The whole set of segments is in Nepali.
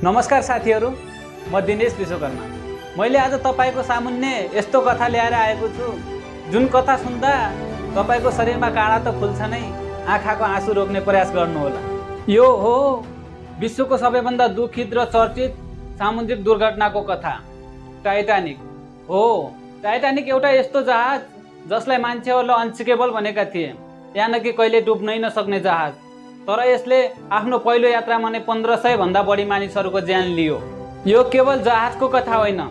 नमस्कार साथीहरू, म दिनेश विश्वकर्मा। मैले आज तपाईको सामुन्ने यस्तो कथा ल्याएर आएको छु जुन कथा सुन्दा तपाईको शरीरमा काँडा त फुल्छ नै, आँखाको आँसु रोक्ने प्रयास गर्नुहोला। यो हो विश्वको सबैभन्दा दुखित र चर्चित सामुद्रिक दुर्घटनाको कथा, टाइटानिक। हो, टाइटानिक एउटा यस्तो जहाज जसलाई मान्छेहरूले अनसिकेबल भनेका थिए, यानकि कहिले डुब्नै नसक्ने जहाज। तर यसले आफ्नो पहिलो यात्रामा नै 1500 भन्दा बढी मानिसहरूको ज्यान लियो। यो केवल जहाजको कथा होइन,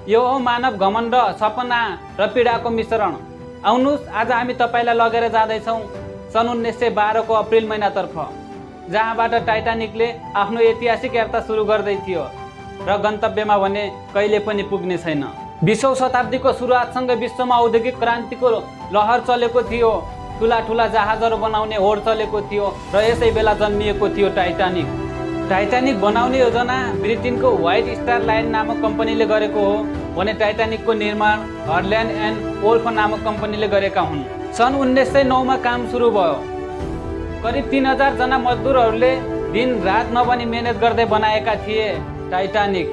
यो हो मानव घमण्ड, सपना र पीडाको मिश्रण। आउनुहोस्, आज हामी तपाईलाई लगेर जाँदैछौँ सन् 1912 को अप्रिल महिनातर्फ, जहाँबाट टाइटानिकले आफ्नो ऐतिहासिक यात्रा सुरु गर्दै थियो र गन्तव्यमा भने कहिले पनि पुग्ने छैन। 20औं शताब्दीको सुरुवातसँगै विश्वमा औद्योगिक क्रान्तिको लहर चलेको थियो, ठुला ठुला जहाजहरू बनाउने होड चलेको थियो र यसै बेला जन्मिएको थियो टाइटानिक। टाइटानिक बनाउने योजना ब्रिटेनको व्हाइट स्टार लाइन नामक कम्पनीले गरेको हो भने टाइटानिकको निर्माण हर्ल्यान्ड एन्ड वोल्फ नामक कम्पनीले गरेका हुन्। सन् 1909 मा काम सुरु भयो। करिब 3000 जना मजदुरहरूले दिन रात नभनी मेहनत गर्दै बनाएका थिए टाइटानिक।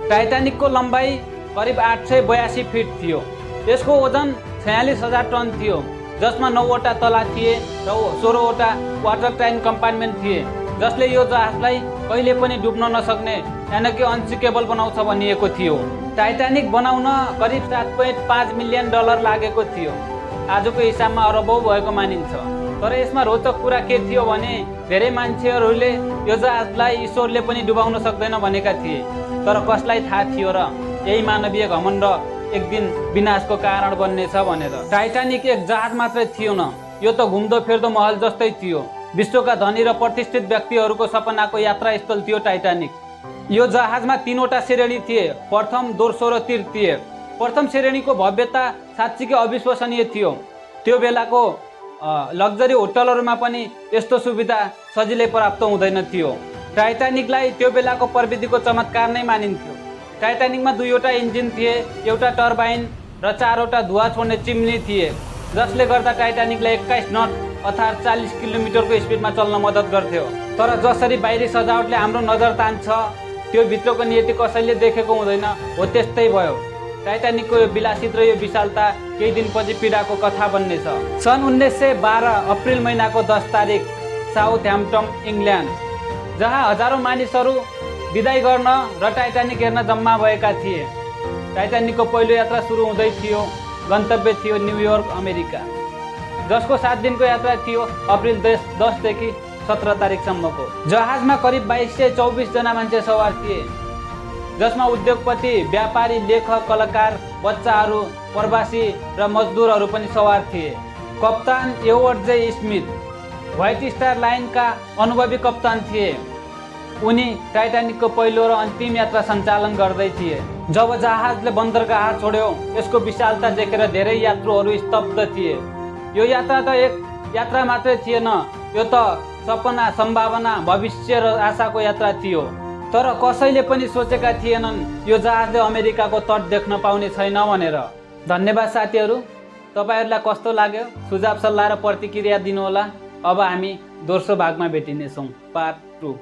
टाइटानिकको लम्बाइ करिब 882 फिट थियो। यसको ओजन 46000 टन थियो, जसमा 9वटा तला थिए र 16वटा वाटर टाइम कम्पार्टमेन्ट थिए, जसले यो जहाजलाई कहिले पनि डुब्न नसक्ने यानकि अनसिकेबल बनाउँछ भनिएको थियो। टाइटानिक बनाउन करिब $7.5 मिलियन लागेको थियो। आजको हिसाबमा अरबौं भएको मानिन्छ। तर यसमा रोचक कुरा के थियो भने धेरै मान्छेहरूले यो जहाजलाई ईश्वरले पनि डुबाउन सक्दैन भनेका थिए। तर कसलाई थाहा थियो र यही मानवीय घमण्ड एक दिन विनाशको कारण बन्नेछ भनेर। टाइटानिक एक जहाज मात्रै थियो न, यो त घुम्दो फिर्दो महल जस्तै थियो। विश्वका धनी र प्रतिष्ठित व्यक्तिहरूको सपनाको यात्रा स्थल थियो टाइटानिक। यो जहाजमा 3वटा श्रेणी थिए, प्रथम, दोस्रो र तृतीय। प्रथम श्रेणीको भव्यता साँच्चीकै अविश्वसनीय थियो। त्यो बेलाको लग्जरी होटलहरूमा पनि यस्तो सुविधा सजिलै प्राप्त हुँदैन थियो। टाइटानिकलाई त्यो बेलाको प्रविधिको चमत्कार नै मानिन्थ्यो। टाइटानिकमा 2वटा इन्जिन थिए, एउटा टर्बाइन र 4वटा धुवा छोड्ने चिम्नी थिए, जसले गर्दा टाइटानिकलाई 21 नट अर्थात् 40 किलोमिटरको स्पिडमा चल्न मद्दत गर्थ्यो। तर जसरी बाहिरी सजावटले हाम्रो नजर तान्छ, त्यो भित्रको नियति कसैले देखेको हुँदैन, हो त्यस्तै भयो। टाइटानिकको यो विलासित र यो विशालता केही दिनपछि पीडाको कथा बन्नेछ। सन् 1912 अप्रिल महिनाको 10 तारिक साउथह्याम्पटन, इङ्ल्यान्ड, जहाँ हजारौं मानिसहरू विदाई गर्न र टाइटानिक हेर्न जम्मा भएका थिए। टाइटानिकको पहिलो यात्रा सुरु हुँदै थियो। गन्तव्य थियो न्युयोर्क, अमेरिका, जसको 7 दिनको यात्रा थियो, अप्रिल 10 देखि 17 तारिकसम्मको। जहाजमा करिब 2224 जना मान्छे सवार थिए, जसमा उद्योगपति, व्यापारी, लेखक, कलाकार, बच्चाहरू, प्रवासी र मजदुरहरू पनि सवार थिए। कप्तान एडवर्ड जे स्मिथ व्हाइट स्टार लाइनका अनुभवी कप्तान थिए। उनी टाइटानिकको पहिलो र अन्तिम यात्रा सञ्चालन गर्दै थिए। जब जहाजले बन्दरगाह छोड्यो, यसको विशालता देखेर धेरै यात्रुहरू स्तब्ध थिए। यो यात्रा त एक यात्रा मात्रै थिएन, यो त सपना, सम्भावना, भविष्य र आशाको यात्रा थियो। तर कसैले पनि सोचेका थिएनन् यो जहाजले अमेरिकाको तट देख्न पाउने छैन भनेर। धन्यवाद साथीहरू, तपाईहरूलाई कस्तो लाग्यो? सुझाव, सल्लाह र प्रतिक्रिया दिनुहोला। अब हामी दोस्रो भागमा भेटिनेछौँ, पार्ट 2।